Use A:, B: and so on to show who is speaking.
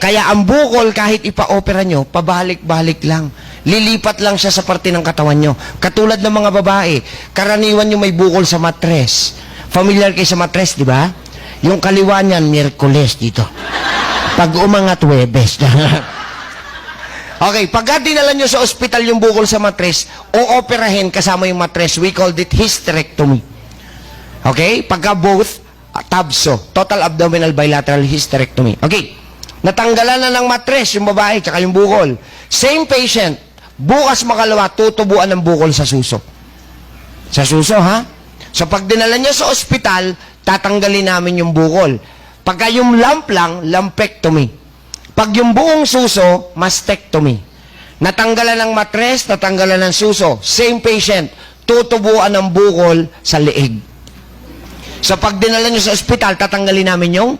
A: Kaya ang bukol, kahit ipa-opera nyo, pabalik-balik lang. Lilipat lang siya sa parte ng katawan nyo. Katulad ng mga babae, karaniwan nyo may bukol sa matres. Familiar kayo sa matres, di ba? Yung kaliwa niyan, Miyerkules dito. Pag umangat, Huwebes. Okay, pagka dinala nyo sa ospital yung bukol sa matres, o operahin kasama yung matres, we called it hysterectomy. Okay? Pagka both, TABSO, total abdominal bilateral hysterectomy. Okay. Natanggalan na ng matres yung babae tsaka yung bukol. Same patient, bukas makalawa, tutubuan ng bukol sa suso. Sa suso, ha? So, pag dinala niya sa ospital, tatanggalin namin yung bukol. Pagka yung lump lang, lumpectomy. Pag yung buong suso, mastectomy. Natanggalan ng matres, natanggalan ng suso. Same patient, tutubuan ng bukol sa leeg. So, pag dinala niyo sa ospital, tatanggalin namin yung